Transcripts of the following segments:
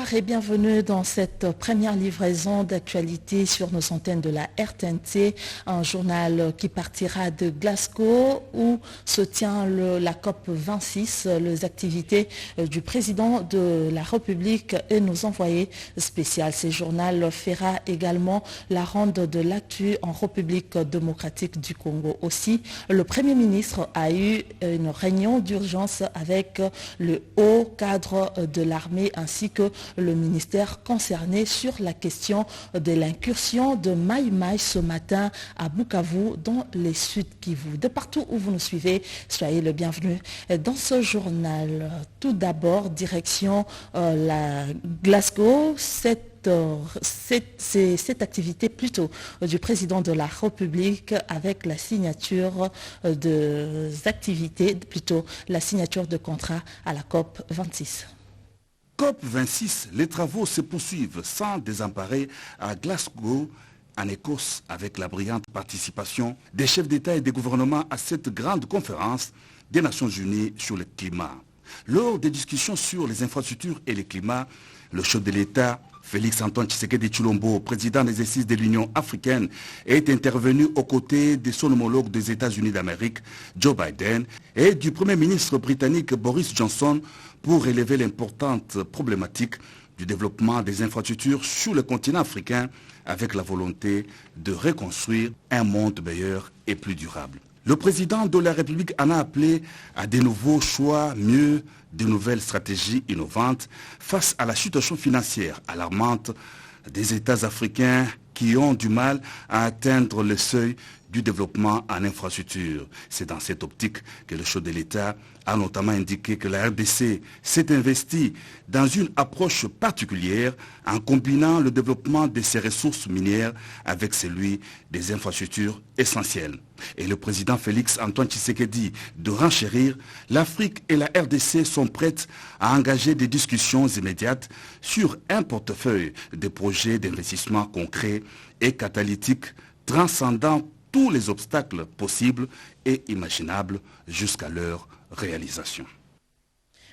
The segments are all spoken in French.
Bonsoir et bienvenue dans cette première livraison d'actualité sur nos antennes de la RTNT, un journal qui partira de Glasgow où se tient la COP 26, les activités du président de la République et nos envoyés spéciaux. Ce journal fera également la ronde de l'actu en République démocratique du Congo. Aussi, le Premier ministre a eu une réunion d'urgence avec le haut cadre de l'armée ainsi que le ministère concerné sur la question de l'incursion de Maï Maï ce matin à Bukavu dans les Sud Kivu. De partout où vous nous suivez, soyez le bienvenu dans ce journal. Tout d'abord, direction la Glasgow, cette activité plutôt du président de la République avec la signature des activités, plutôt la signature de contrat à la COP 26. COP 26, les travaux se poursuivent sans désemparer à Glasgow, en Écosse, avec la brillante participation des chefs d'État et des gouvernements à cette grande conférence des Nations Unies sur le climat. Lors des discussions sur les infrastructures et le climat, le chef de l'État, Félix Antoine Tshisekedi Tshilombo, président des exercices de l'Union africaine, est intervenu aux côtés de son homologue des États-Unis d'Amérique, Joe Biden, et du Premier ministre britannique Boris Johnson pour relever l'importante problématique du développement des infrastructures sur le continent africain avec la volonté de reconstruire un monde meilleur et plus durable. Le président de la République en a appelé à de nouveaux choix, mieux de nouvelles stratégies innovantes face à la situation financière alarmante des États africains qui ont du mal à atteindre le seuil du développement en infrastructure. C'est dans cette optique que le chef de l'État a notamment indiqué que la RDC s'est investie dans une approche particulière en combinant le développement de ses ressources minières avec celui des infrastructures essentielles. Et le président Félix Antoine Tshisekedi de renchérir, l'Afrique et la RDC sont prêtes à engager des discussions immédiates sur un portefeuille de projets d'investissement concrets et catalytiques transcendant tous les obstacles possibles et imaginables jusqu'à leur réalisation.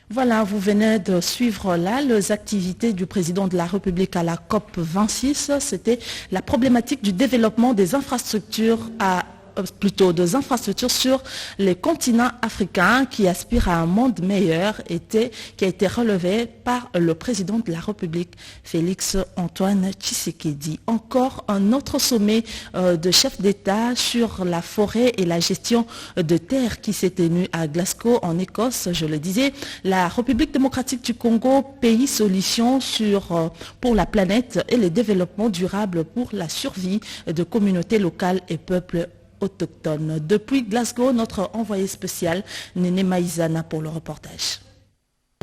Voilà, vous venez de suivre là les activités du président de la République à la COP 26. C'était la problématique du développement des infrastructures des infrastructures sur les continents africains qui aspirent à un monde meilleur qui a été relevé par le président de la République, Félix Antoine Tshisekedi. Encore un autre sommet de chefs d'État sur la forêt et la gestion de terres qui s'est tenu à Glasgow en Écosse. Je le disais, la République démocratique du Congo, pays solution pour la planète et le développement durable pour la survie de communautés locales et peuples autochtones. Depuis Glasgow, notre envoyé spécial, Néné Maïzana, pour le reportage.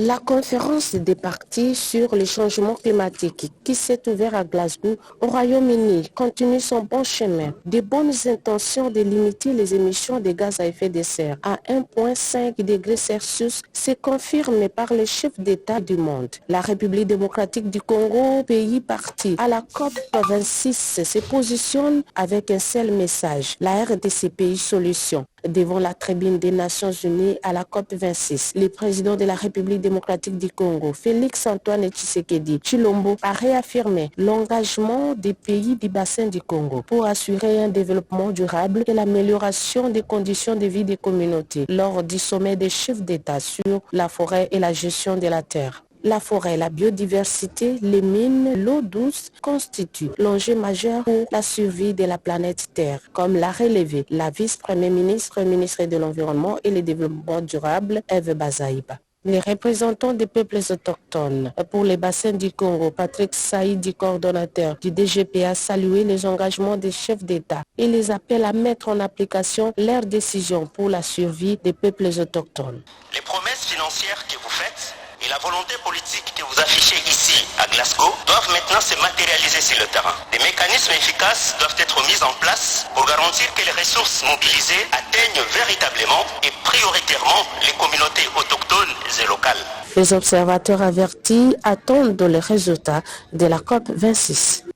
La conférence des parties sur les changements climatiques qui s'est ouverte à Glasgow au Royaume-Uni continue son bon chemin. De bonnes intentions de limiter les émissions de gaz à effet de serre à 1,5 degrés Celsius se confirment par les chefs d'État du monde. La République démocratique du Congo, pays parti à la COP 26, se positionne avec un seul message, la RDC pays solution. Devant la tribune des Nations Unies à la COP 26, le président de la République démocratique du Congo, Félix Antoine Tshisekedi Tshilombo, a réaffirmé l'engagement des pays du bassin du Congo pour assurer un développement durable et l'amélioration des conditions de vie des communautés lors du sommet des chefs d'État sur la forêt et la gestion de la terre. La forêt, la biodiversité, les mines, l'eau douce constituent l'enjeu majeur pour la survie de la planète Terre, comme l'a relevé la vice-première ministre, ministre de l'Environnement et le Développement durable, Eve Bazaïba. Les représentants des peuples autochtones pour les bassins du Congo, Patrick Saïdi, coordonnateur du DGP, a salué les engagements des chefs d'État et les appelle à mettre en application leurs décisions pour la survie des peuples autochtones. Les promesses financières que vous faites et la volonté politique que vous affichez ici à Glasgow doivent maintenant se matérialiser sur le terrain. Des mécanismes efficaces doivent être mis en place pour garantir que les ressources mobilisées atteignent véritablement et prioritairement les communautés autochtones et locales. Les observateurs avertis attendent les résultats de la COP 26.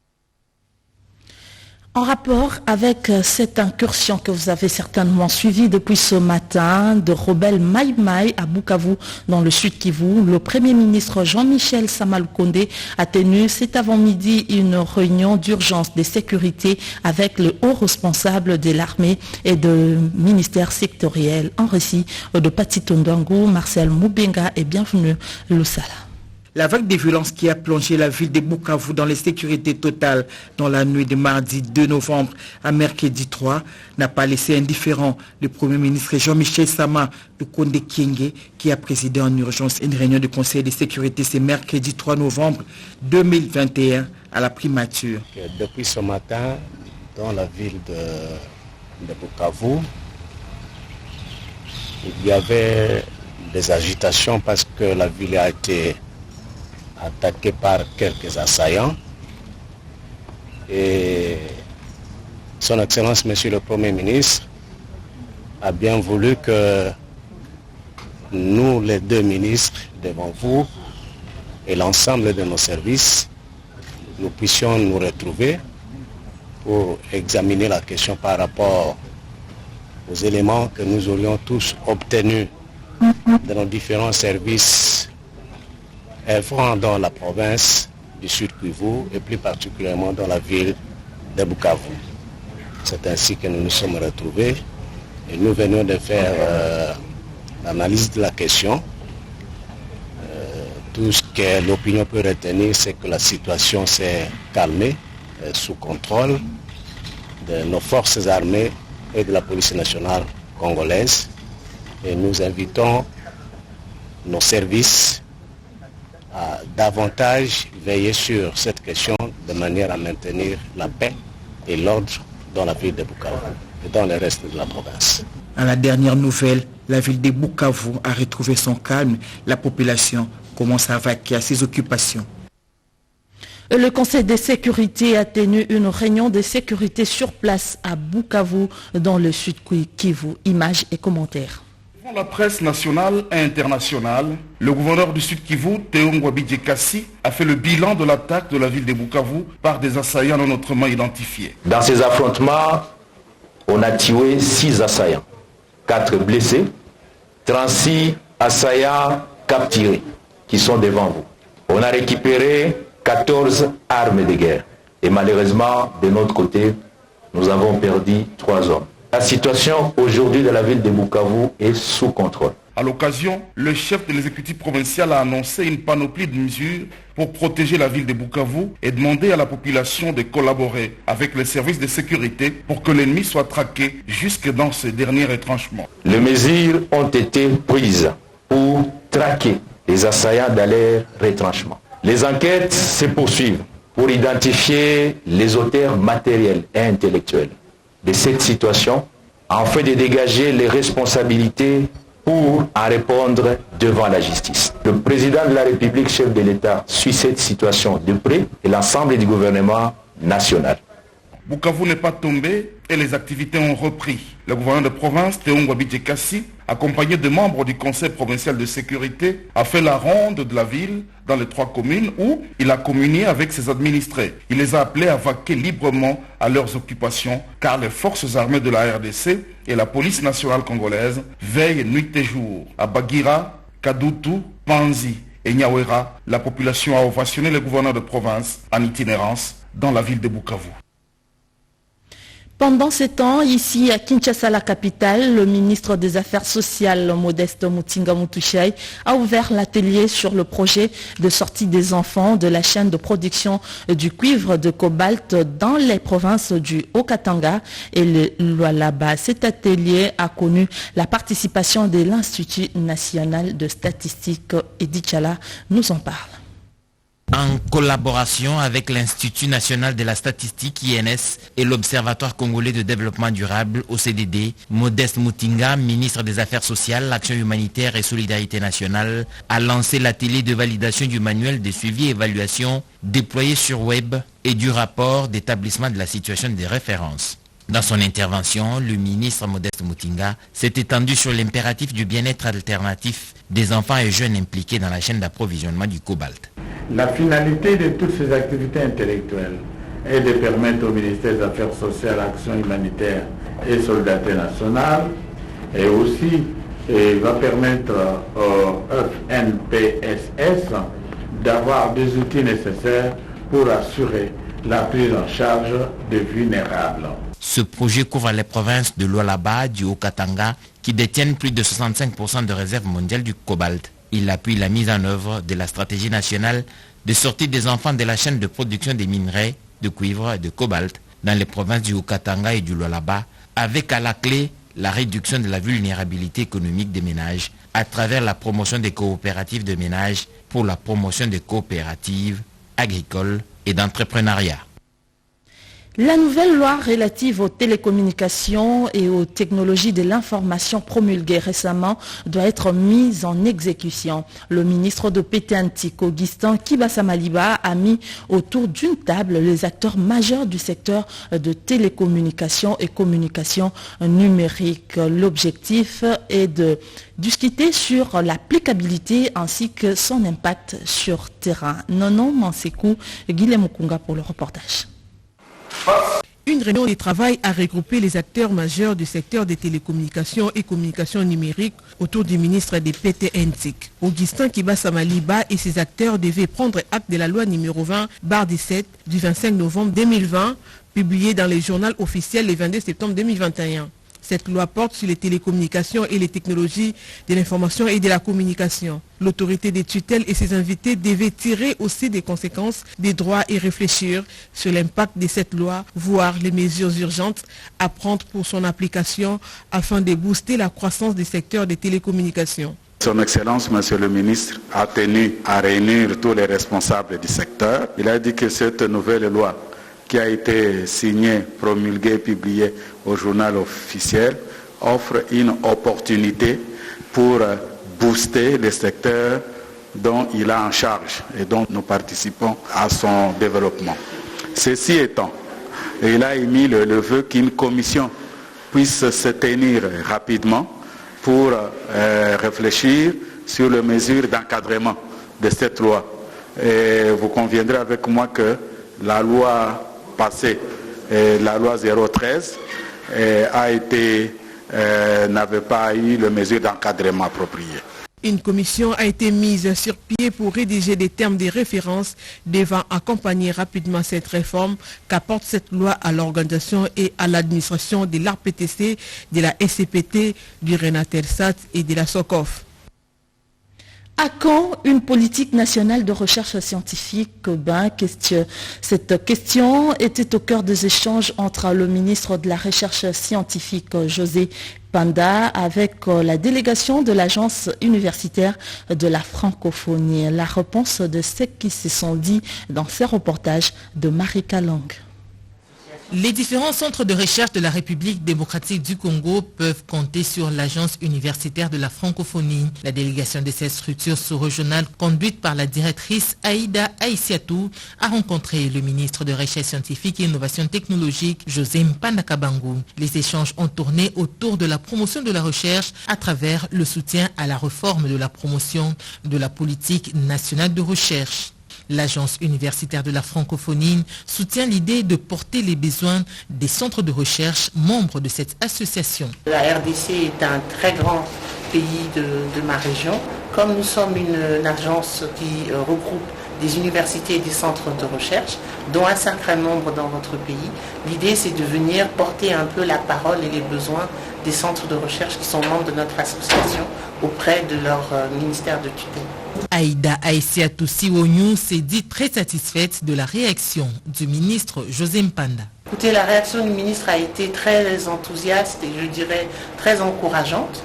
En rapport avec cette incursion que vous avez certainement suivie depuis ce matin de rebelles Maï Maï à Bukavu dans le sud Kivu, le Premier ministre Jean-Michel Sama Lukonde a tenu cet avant-midi une réunion d'urgence de sécurité avec le haut responsable de l'armée et de ministère sectoriel. En récit de Pati Tondangou, Marcel Moubenga et bienvenue Lusala. La vague de violence qui a plongé la ville de Bukavu dans l'insécurité totale dans la nuit de mardi 2 novembre à mercredi 3 n'a pas laissé indifférent le Premier ministre Jean-Michel Sama Lukonde Kyenge qui a présidé en urgence une réunion du Conseil de sécurité ce mercredi 3 novembre 2021 à la primature. Depuis ce matin, dans la ville de Bukavu, il y avait des agitations parce que la ville a été attaqué par quelques assaillants et son Excellence Monsieur le Premier ministre a bien voulu que nous les deux ministres devant vous et l'ensemble de nos services nous puissions nous retrouver pour examiner la question par rapport aux éléments que nous aurions tous obtenus de nos différents services œuvrant dans la province du Sud Kivu et plus particulièrement dans la ville de Bukavu. C'est ainsi que nous nous sommes retrouvés et nous venons de faire l'analyse de la question. Tout ce que l'opinion peut retenir, c'est que la situation s'est calmée sous contrôle de nos forces armées et de la police nationale congolaise. Et nous invitons nos services à davantage veiller sur cette question de manière à maintenir la paix et l'ordre dans la ville de Bukavu et dans le reste de la province. À la dernière nouvelle, la ville de Bukavu a retrouvé son calme. La population commence à vaquer à ses occupations. Le Conseil de sécurité a tenu une réunion de sécurité sur place à Bukavu dans le sud Kivu. Images et commentaires. Devant la presse nationale et internationale, le gouverneur du Sud Kivu, Théo Kassi, a fait le bilan de l'attaque de la ville de Bukavu par des assaillants non autrement identifiés. Dans ces affrontements, on a tué 6 assaillants, 4 blessés, 36 assaillants capturés qui sont devant vous. On a récupéré 14 armes de guerre et malheureusement, de notre côté, nous avons perdu 3 hommes. La situation aujourd'hui de la ville de Bukavu est sous contrôle. À l'occasion, le chef de l'exécutif provincial a annoncé une panoplie de mesures pour protéger la ville de Bukavu et demander à la population de collaborer avec les services de sécurité pour que l'ennemi soit traqué jusque dans ses derniers retranchements. Les mesures ont été prises pour traquer les assaillants dans leurs retranchements. Les enquêtes se poursuivent pour identifier les auteurs matériels et intellectuels de cette situation, afin de dégager les responsabilités pour en répondre devant la justice. Le président de la République, chef de l'État, suit cette situation de près et l'ensemble du gouvernement national. Bukavu n'est pas tombé et les activités ont repris. Le gouverneur de province, Théo Kassi, accompagné de membres du Conseil provincial de sécurité, a fait la ronde de la ville dans les 3 communes où il a communié avec ses administrés. Il les a appelés à vaquer librement à leurs occupations car les forces armées de la RDC et la police nationale congolaise veillent nuit et jour. À Bagira, Kadutu, Panzi et Nyawera, la population a ovationné le gouverneur de province en itinérance dans la ville de Bukavu. Pendant ces temps, ici à Kinshasa, la capitale, le ministre des Affaires sociales, Modeste Mutinga Mutushai, a ouvert l'atelier sur le projet de sortie des enfants de la chaîne de production du cuivre de cobalt dans les provinces du Haut-Katanga et le Lualaba. Cet atelier a connu la participation de l'Institut national de statistique. Edith Chala nous en parle. En collaboration avec l'Institut national de la statistique INS et l'Observatoire congolais de développement durable OCDD, Modeste Mutinga, ministre des Affaires sociales, l'Action humanitaire et Solidarité nationale, a lancé l'atelier de validation du manuel de suivi et évaluation déployé sur web et du rapport d'établissement de la situation des références. Dans son intervention, le ministre Modeste Mutinga s'est étendu sur l'impératif du bien-être alternatif des enfants et jeunes impliqués dans la chaîne d'approvisionnement du cobalt. La finalité de toutes ces activités intellectuelles, et de permettre au ministère des Affaires sociales, Action humanitaire et Solidarité nationale, et aussi va permettre au FNPSS d'avoir des outils nécessaires pour assurer la prise en charge des vulnérables. Ce projet couvre les provinces de Lualaba, du Haut-Katanga, qui détiennent plus de 65% de réserves mondiales du cobalt. Il appuie la mise en œuvre de la stratégie nationale de sortie des enfants de la chaîne de production des minerais de cuivre et de cobalt dans les provinces du Haut-Katanga et du Lualaba, avec à la clé la réduction de la vulnérabilité économique des ménages à travers la promotion des coopératives de ménages pour la promotion des coopératives agricoles et d'entrepreneuriat. La nouvelle loi relative aux télécommunications et aux technologies de l'information promulguée récemment doit être mise en exécution. Le ministre de Pété-Antique, Augustin Kibasa-Maliba, a mis autour d'une table les acteurs majeurs du secteur de télécommunications et communications numériques. L'objectif est de discuter sur l'applicabilité ainsi que son impact sur terrain. Nono Mansekou, Guilhem Mukunga pour le reportage. Une réunion de travail a regroupé les acteurs majeurs du secteur des télécommunications et communications numériques autour du ministre des Pété-Antique. Augustin Kibasa-Maliba et ses acteurs devaient prendre acte de la loi numéro 20/17 du 25 novembre 2020, publiée dans les journaux officiels le 22 septembre 2021. Cette loi porte sur les télécommunications et les technologies de l'information et de la communication. L'autorité des tutelles et ses invités devaient tirer aussi des conséquences des droits et réfléchir sur l'impact de cette loi, voire les mesures urgentes à prendre pour son application afin de booster la croissance du secteur des télécommunications. Son Excellence, Monsieur le Ministre, a tenu à réunir tous les responsables du secteur. Il a dit que cette nouvelle loi qui a été signée, promulguée, publiée au journal officiel, offre une opportunité pour booster le secteur dont il a en charge et dont nous participons à son développement. Ceci étant, il a émis le vœu qu'une commission puisse se tenir rapidement pour réfléchir sur les mesures d'encadrement de cette loi. Et vous conviendrez avec moi que la loi passée, la loi 013, n'avait pas eu les mesures d'encadrement appropriées. Une commission a été mise sur pied pour rédiger des termes de référence devant accompagner rapidement cette réforme qu'apporte cette loi à l'organisation et à l'administration de l'ARPTC, de la SCPT, du RENATELSAT et de la SOCOF. À quand une politique nationale de recherche scientifique? Cette question était au cœur des échanges entre le ministre de la Recherche scientifique, José Panda, avec la délégation de l'Agence universitaire de la francophonie. La réponse de ceux qui se sont dit dans ces reportages de Marika Lang. Les différents centres de recherche de la République démocratique du Congo peuvent compter sur l'Agence universitaire de la francophonie. La délégation de cette structure sous-régionale, conduite par la directrice Aïda Aïssiatou, a rencontré le ministre de Recherche scientifique et Innovation technologique, José Mpanda Kabangu. Les échanges ont tourné autour de la promotion de la recherche à travers le soutien à la réforme de la promotion de la politique nationale de recherche. L'Agence universitaire de la francophonie soutient l'idée de porter les besoins des centres de recherche membres de cette association. La RDC est un très grand pays de ma région. Comme nous sommes une agence qui regroupe des universités et des centres de recherche, dont un certain nombre dans votre pays, l'idée c'est de venir porter un peu la parole et les besoins des centres de recherche qui sont membres de notre association auprès de leur ministère de tutelle. Aïda Aïssiatou Siwonyu s'est dit très satisfaite de la réaction du ministre José Mpanda. Écoutez, la réaction du ministre a été très enthousiaste et je dirais très encourageante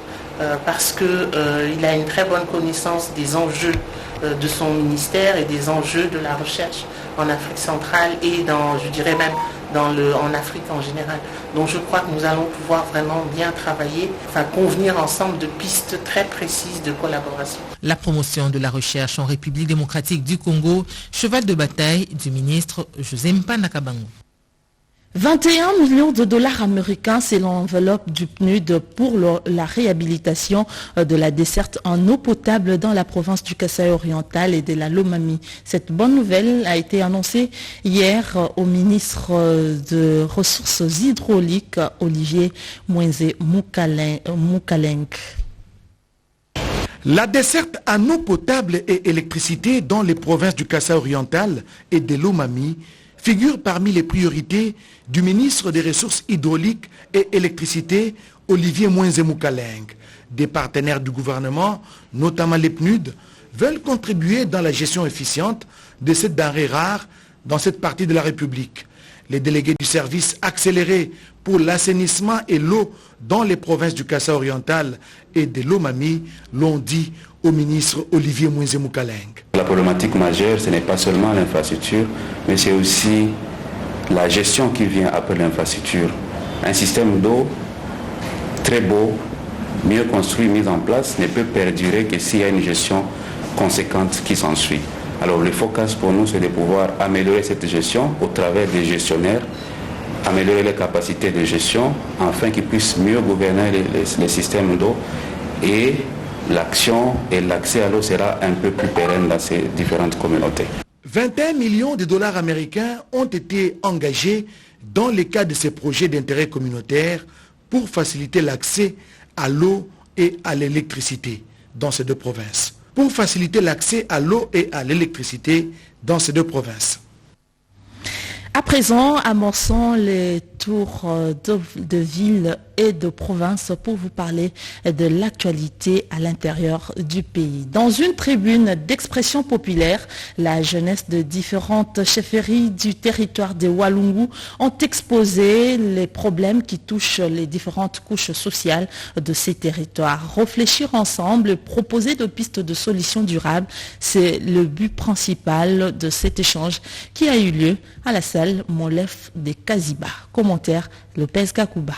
parce qu'il a une très bonne connaissance des enjeux de son ministère et des enjeux de la recherche en Afrique centrale et je dirais même en Afrique en général. Donc je crois que nous allons pouvoir vraiment bien travailler, convenir ensemble de pistes très précises de collaboration. La promotion de la recherche en République démocratique du Congo, cheval de bataille du ministre José Mpanda Kabangu. 21 millions de dollars américains, c'est l'enveloppe du PNUD pour la réhabilitation de la desserte en eau potable dans la province du Kasaï oriental et de la Lomami. Cette bonne nouvelle a été annoncée hier au ministre de Ressources hydrauliques, Olivier Moukaleng. La desserte en eau potable et électricité dans les provinces du Kasaï oriental et de Lomami figure parmi les priorités du ministre des Ressources hydrauliques et électricité, Olivier Moukaleng. Des partenaires du gouvernement, notamment les PNUD, veulent contribuer dans la gestion efficiente de cette denrée rare dans cette partie de la République. Les délégués du service accéléré pour l'assainissement et l'eau dans les provinces du Kasaï oriental et de Lomami l'ont dit au ministre Olivier Moukaleng. La problématique majeure, ce n'est pas seulement l'infrastructure, mais c'est aussi la gestion qui vient après l'infrastructure. Un système d'eau très beau, mieux construit, mis en place, ne peut perdurer que s'il y a une gestion conséquente qui s'ensuit. Alors le focus pour nous, c'est de pouvoir améliorer cette gestion au travers des gestionnaires, améliorer les capacités de gestion, afin qu'ils puissent mieux gouverner les systèmes d'eau, et l'action et l'accès à l'eau sera un peu plus pérenne dans ces différentes communautés. 21 millions de dollars américains ont été engagés dans le cadre de ces projets d'intérêt communautaire pour faciliter l'accès à l'eau et à l'électricité dans ces deux provinces. Pour faciliter l'accès à l'eau et à l'électricité dans ces deux provinces. À présent, amorçons les tours de ville et de province pour vous parler de l'actualité à l'intérieur du pays. Dans une tribune d'expression populaire, la jeunesse de différentes chefferies du territoire de Walungu ont exposé les problèmes qui touchent les différentes couches sociales de ces territoires. Réfléchir ensemble et proposer des pistes de solutions durables, c'est le but principal de cet échange qui a eu lieu à la salle Molef de Kaziba. Commentaire Lopez Gakuba.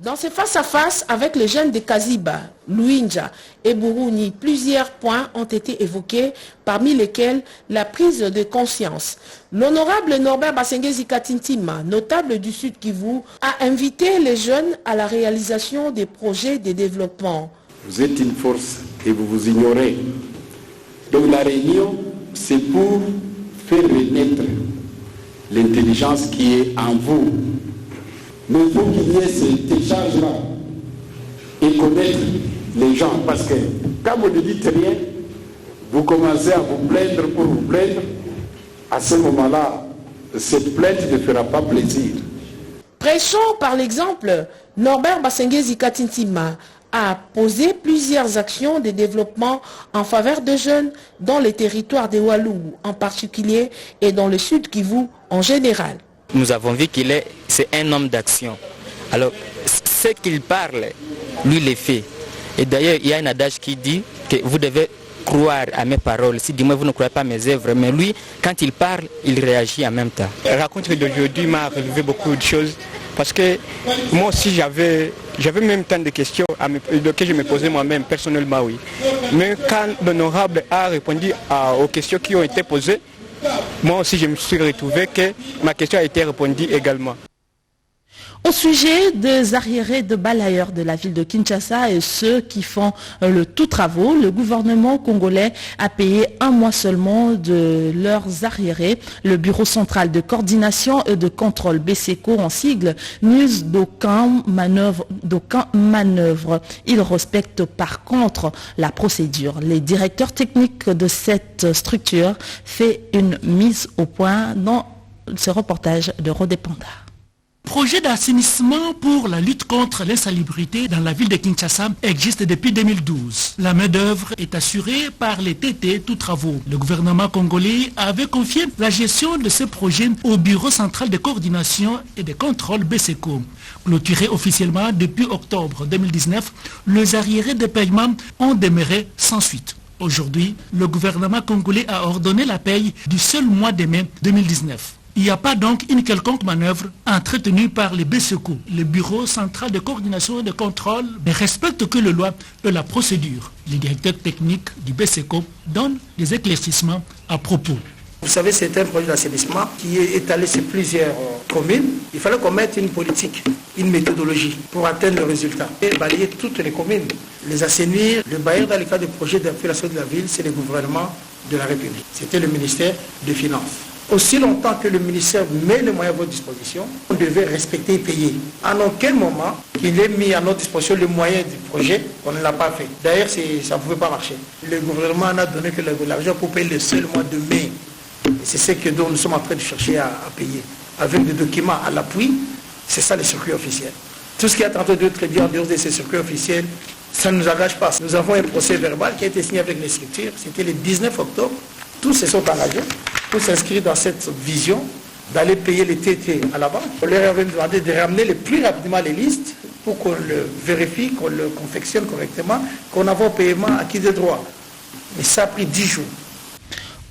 Dans ces face-à-face avec les jeunes de Kaziba, Luinja et Buruni, plusieurs points ont été évoqués, parmi lesquels la prise de conscience. L'honorable Norbert Basengezi Katintima, notable du Sud Kivu, a invité les jeunes à la réalisation des projets de développement. Vous êtes une force et vous vous ignorez. Donc la réunion, c'est pour faire renaître l'intelligence qui est en vous. Mais il faut qu'il y ait cet échange-là et connaître les gens. Parce que quand vous ne dites rien, vous commencez à vous plaindre pour vous plaindre. À ce moment-là, cette plainte ne fera pas plaisir. Prêchant par l'exemple, Norbert Basengezi Katintima a posé plusieurs actions de développement en faveur de jeunes dans les territoires de Walungu en particulier et dans le Sud Kivu en général. Nous avons vu c'est un homme d'action. Alors, ce qu'il parle, lui le fait. Et d'ailleurs, il y a un adage qui dit que vous devez croire à mes paroles. Si du moins vous ne croyez pas à mes œuvres, mais lui, quand il parle, il réagit en même temps. La rencontre d'aujourd'hui m'a relevé beaucoup de choses parce que moi aussi j'avais même tant de questions que je me posais moi-même personnellement, oui. Mais quand l'honorable a répondu aux questions qui ont été posées, moi aussi je me suis retrouvé que ma question a été répondue également. Au sujet des arriérés de balayeurs de la ville de Kinshasa et ceux qui font le tout travaux, le gouvernement congolais a payé un mois seulement de leurs arriérés. Le Bureau central de coordination et de contrôle BCECO en sigle n'use d'aucun manœuvre. Il respecte par contre la procédure. Les directeurs techniques de cette structure font une mise au point dans ce reportage de Rodé Panda. Projet d'assainissement pour la lutte contre l'insalubrité dans la ville de Kinshasa existe depuis 2012. La main-d'œuvre est assurée par les TT Tout Travaux. Le gouvernement congolais avait confié la gestion de ce projet au Bureau central de coordination et de contrôle BCECO. Clôturé officiellement depuis octobre 2019, les arriérés de paiement ont demeuré sans suite. Aujourd'hui, le gouvernement congolais a ordonné la paye du seul mois de mai 2019. Il n'y a pas donc une quelconque manœuvre entretenue par les BCECO. Le Bureau central de coordination et de contrôle ne respecte que la loi et la procédure. Les directeurs techniques du BCECO donnent des éclaircissements à propos. Vous savez, c'est un projet d'assainissement qui est étalé sur plusieurs communes, il fallait qu'on mette une politique, une méthodologie pour atteindre le résultat. Et balayer toutes les communes, les assainir. Le bailleur dans le cas du projet d'infiltration de la ville, c'est le gouvernement de la République. C'était le ministère des Finances. Aussi longtemps que le ministère met les moyens à votre disposition, on devait respecter et payer. À aucun moment qu'il ait mis à notre disposition les moyens du projet, on ne l'a pas fait. D'ailleurs, ça ne pouvait pas marcher. Le gouvernement n'a donné que l'argent pour payer le seul mois de mai. Et c'est ce que nous sommes en train de chercher à payer. Avec des documents à l'appui, c'est ça les circuits officiels. Tout ce qui est en train d'être dit en dehors de ces circuits officiels, ça ne nous engage pas. Nous avons un procès verbal qui a été signé avec les structures. C'était le 19 octobre. Tous se sont engagés pour s'inscrire dans cette vision d'aller payer les TT à la banque. On leur avait demandé de ramener le plus rapidement les listes pour qu'on le vérifie, qu'on le confectionne correctement, qu'on envoie au paiement acquis de droit. Mais ça a pris 10 jours.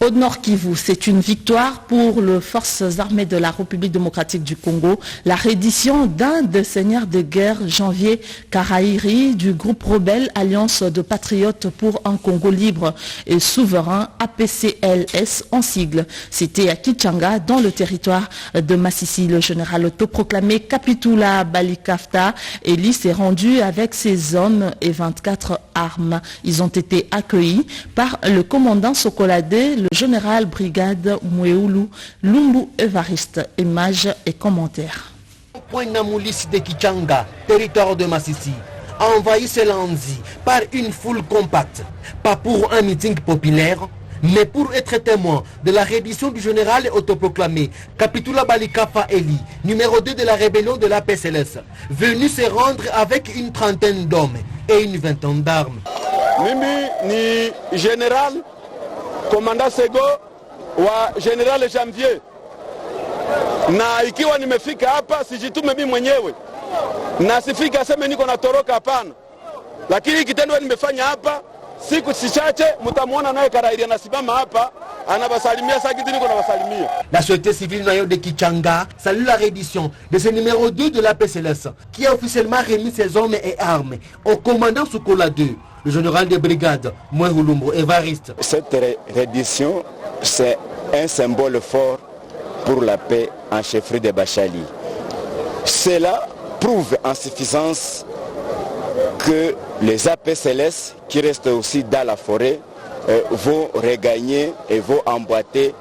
Au Nord Kivu, c'est une victoire pour les forces armées de la République démocratique du Congo. La reddition d'un des seigneurs de guerre, Janvier Karairi, du groupe rebelle Alliance de Patriotes pour un Congo libre et souverain, APCLS en sigle. C'était à Kichanga, dans le territoire de Massissi. Le général autoproclamé Kapitula Balikafta Eli s'est rendu avec ses hommes et 24 armes. Ils ont été accueillis par le commandant Sokolade, le général brigade Moueoulou Lumbu Evariste. Images et commentaires. Point Namoulis de Kichanga, territoire de Massissi, a envahi ce lundi par une foule compacte, pas pour un meeting populaire, mais pour être témoin de la reddition du général autoproclamé Kapitula Balikafa Eli, numéro 2 de la rébellion de la PCLS, venu se rendre avec une trentaine d'hommes et une vingtaine d'armes. Mimi ni général Komanda Sego wa General Janvier, na ikiwa nimefika hapa sijitume mimi mwenyewe na sifika aseme niko natoroka, hapana, lakini kitendo nimefanya hapa siku chache mtamuona naye Karairi anasimama hapa anabasalimia sakiti niko nabasalimia. La société civile noyau de Kichanga salue la reddition de ce numéro 2 de la PCLS qui a officiellement remis ses hommes et armes au commandant Soukola 2, le général de brigade Mouehoulumbo Evariste. Cette reddition, c'est un symbole fort pour la paix en chefferie de Bachali. Cela prouve en suffisance que les APCLS qui restent aussi dans la forêt vont regagner et vont emboîter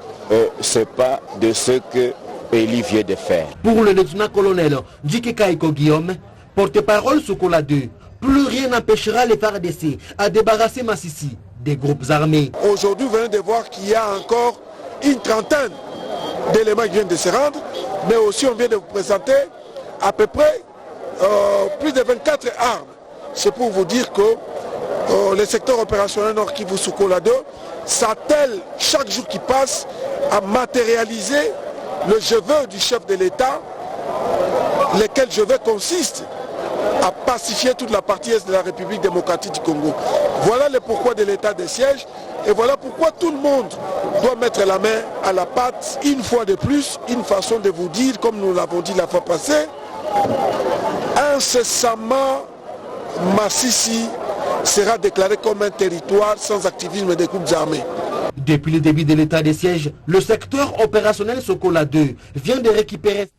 ce pas de ce que Eli vient de faire. Pour le lieutenant-colonel Djike Kaiko Guillaume, porte-parole Soukola 2, plus rien n'empêchera les FARDC à débarrasser Massissi des groupes armés. Aujourd'hui, vous venez de voir qu'il y a encore une trentaine d'éléments qui viennent de se rendre, mais aussi on vient de vous présenter à peu près plus de 24 armes. C'est pour vous dire que le secteur opérationnel Nord Kivu Soukola 2 s'attelle chaque jour qui passe à matérialiser le je veux du chef de l'État, lequel je veux consiste à pacifier toute la partie est de la République démocratique du Congo. Voilà le pourquoi de l'état de siège et voilà pourquoi tout le monde doit mettre la main à la pâte. Une fois de plus, une façon de vous dire, comme nous l'avons dit la fois passée, incessamment Massissi sera déclaré comme un territoire sans activisme des groupes armés. Depuis le début de l'état de siège, le secteur opérationnel Soukola 2 vient de récupérer.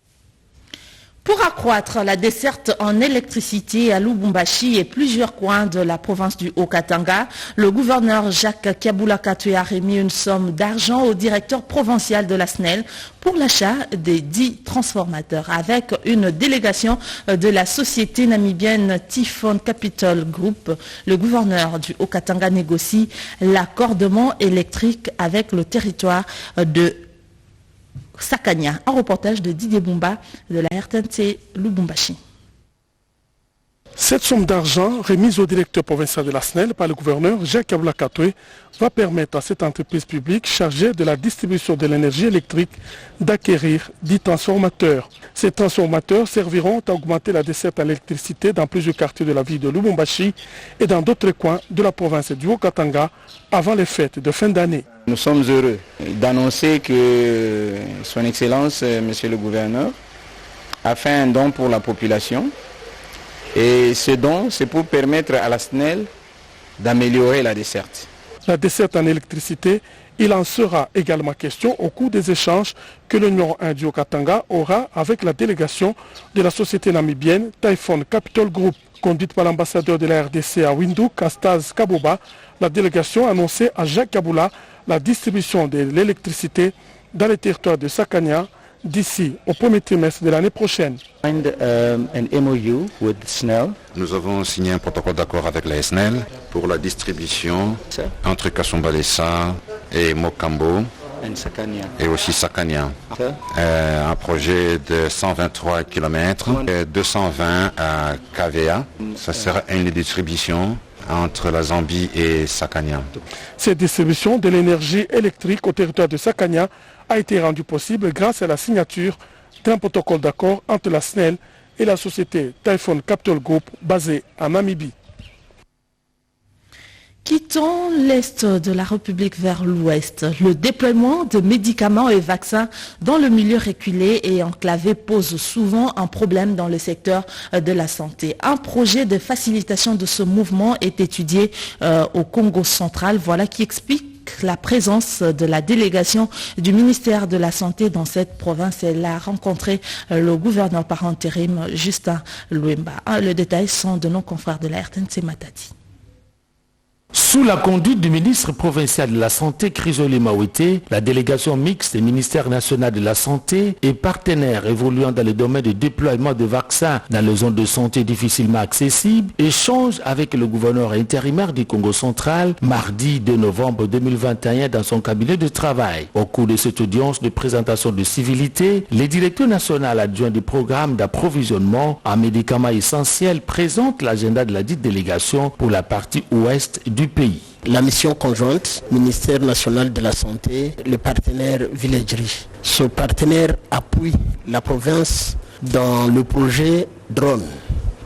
Pour accroître la desserte en électricité à Lubumbashi et plusieurs coins de la province du Haut-Katanga, le gouverneur Jacques Kabula Katwe a remis une somme d'argent au directeur provincial de la SNEL pour l'achat des 10 transformateurs. Avec une délégation de la société namibienne Typhon Capital Group, le gouverneur du Haut-Katanga négocie l'accordement électrique avec le territoire de Sakania. Un reportage de Didier Bumba de la RTNC Lubumbashi. Cette somme d'argent remise au directeur provincial de la SNEL par le gouverneur Jacques Kabula Katwe va permettre à cette entreprise publique chargée de la distribution de l'énergie électrique d'acquérir 10 transformateurs. Ces transformateurs serviront à augmenter la desserte à l'électricité dans plusieurs quartiers de la ville de Lubumbashi et dans d'autres coins de la province du Haut-Katanga avant les fêtes de fin d'année. Nous sommes heureux d'annoncer que Son Excellence, Monsieur le Gouverneur, a fait un don pour la population. Et ce don, c'est pour permettre à la SNEL d'améliorer la desserte. La desserte en électricité Il en sera également question au cours des échanges que l'Union Indio-Katanga aura avec la délégation de la société namibienne Typhoon Capital Group. Conduite par l'ambassadeur de la RDC à Windhoek, Astaz Kaboba, la délégation a annoncé à Jacques Kaboula la distribution de l'électricité dans les territoires de Sakania d'ici au premier trimestre de l'année prochaine. Nous avons signé un protocole d'accord avec la SNEL pour la distribution entre Kasumbalesa et Mokambo et aussi Sakania. Un projet de 123 km, 220 à Kavea. Ça sera une distribution entre la Zambie et Sakania. Cette distribution de l'énergie électrique au territoire de Sakania a été rendue possible grâce à la signature d'un protocole d'accord entre la SNEL et la société Typhoon Capital Group basée en Namibie. Quittons l'Est de la République vers l'Ouest. Le déploiement de médicaments et vaccins dans le milieu reculé et enclavé pose souvent un problème dans le secteur de la santé. Un projet de facilitation de ce mouvement est étudié au Congo central. Voilà qui explique la présence de la délégation du ministère de la Santé dans cette province. Elle a rencontré le gouverneur par intérim, Justin Luemba. Les détails sont de nos confrères de la RTNC Matadi. Sous la conduite du ministre provincial de la Santé, Chrysoli Mawete, la délégation mixte du ministère national de la Santé et partenaires évoluant dans le domaine du déploiement de vaccins dans les zones de santé difficilement accessibles échange avec le gouverneur intérimaire du Congo central mardi 2 novembre 2021 dans son cabinet de travail. Au cours de cette audience de présentation de civilité, le directeur national adjoint du programme d'approvisionnement en médicaments essentiels présente l'agenda de la dite délégation pour la partie ouest du pays. La mission conjointe, ministère national de la Santé, le partenaire Villagerie. Ce partenaire appuie la province dans le projet Drone.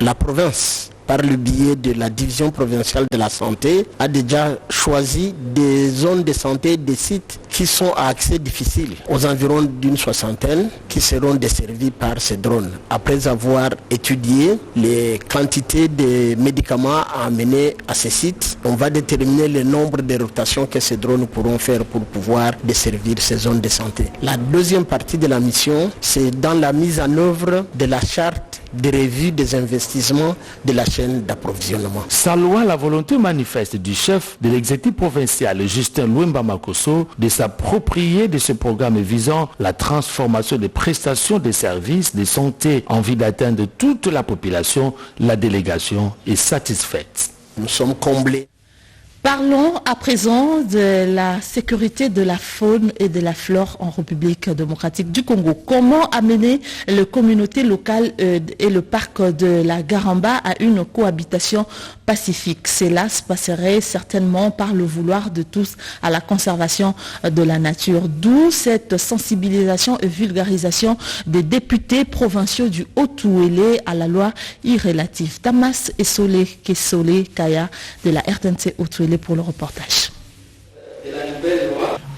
La province, par le biais de la division provinciale de la santé, a déjà choisi des zones de santé, des sites qui sont à accès difficile, aux environs d'une soixantaine, qui seront desservis par ces drones. Après avoir étudié les quantités de médicaments à amener à ces sites, on va déterminer le nombre de rotations que ces drones pourront faire pour pouvoir desservir ces zones de santé. La deuxième partie de la mission, c'est dans la mise en œuvre de la charte de revue des investissements de la chaîne d'approvisionnement. Saluant la volonté manifeste du chef de l'exécutif provincial Justin Luemba Makosso de s'approprier de ce programme visant la transformation des prestations des services de santé en vue d'atteindre toute la population, la délégation est satisfaite. Nous sommes comblés. Parlons à présent de la sécurité de la faune et de la flore en République démocratique du Congo. Comment amener les communautés locales et le parc de la Garamba à une cohabitation pacifique? Cela se passerait certainement par le vouloir de tous à la conservation de la nature. D'où cette sensibilisation et vulgarisation des députés provinciaux du Haut-Ouélé à la loi irrélative. Tamas Essolé Kessolé Kaya de la RTNC Haut-Ouélé pour le reportage.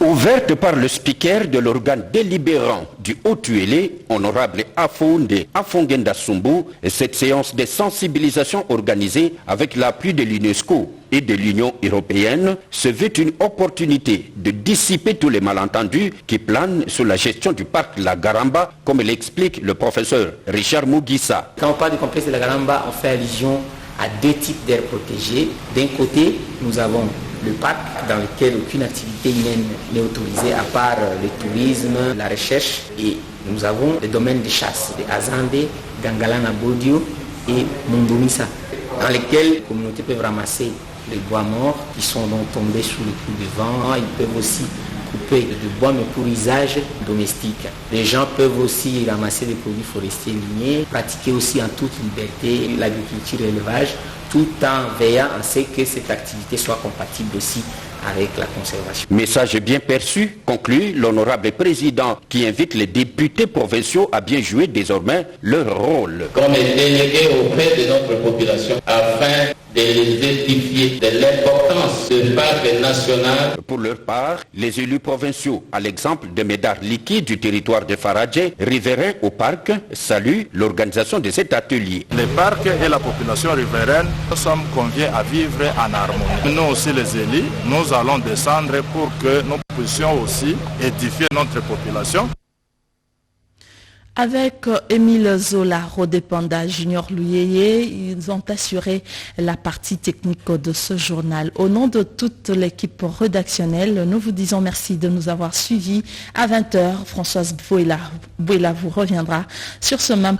Ouverte par le speaker de l'organe délibérant du Haut-Uélé, honorable Afonde Afongenda Sumbu, cette séance de sensibilisation organisée avec l'appui de l'UNESCO et de l'Union européenne se veut une opportunité de dissiper tous les malentendus qui planent sur la gestion du parc La Garamba, comme l'explique le professeur Richard Mugissa. Quand on parle du complexe de La Garamba, on fait allusion à deux types d'aires protégées. D'un côté, nous avons le parc dans lequel aucune activité humaine n'est autorisée à part le tourisme, la recherche, et nous avons les domaines de chasse, de Azande, Gangalana Bodio et Mondomissa, dans lesquels les communautés peuvent ramasser les bois morts qui sont donc tombés sous le coup de vent. Ils peuvent aussi couper du bois mais pour usage domestique. Les gens peuvent aussi ramasser des produits forestiers lignés, pratiquer aussi en toute liberté l'agriculture et l'élevage, tout en veillant à ce que cette activité soit compatible aussi avec la conservation. Message bien perçu, conclut l'honorable président qui invite les députés provinciaux à bien jouer désormais leur rôle. Comme délégué auprès de notre population afin de les édifier de l'importance du parc national. Pour leur part, les élus provinciaux, à l'exemple de Médard Liki du territoire de Faradje, riverains au parc, saluent l'organisation de cet atelier. Les parcs et la population riveraine, nous sommes conviés à vivre en harmonie. Nous aussi les élus, nous allons descendre pour que nous puissions aussi édifier notre population. Avec Émile Zola, Rodépanda, Junior Louyeye, ils ont assuré la partie technique de ce journal. Au nom de toute l'équipe rédactionnelle, nous vous disons merci de nous avoir suivis. À 20h, Françoise Bouela vous reviendra sur ce même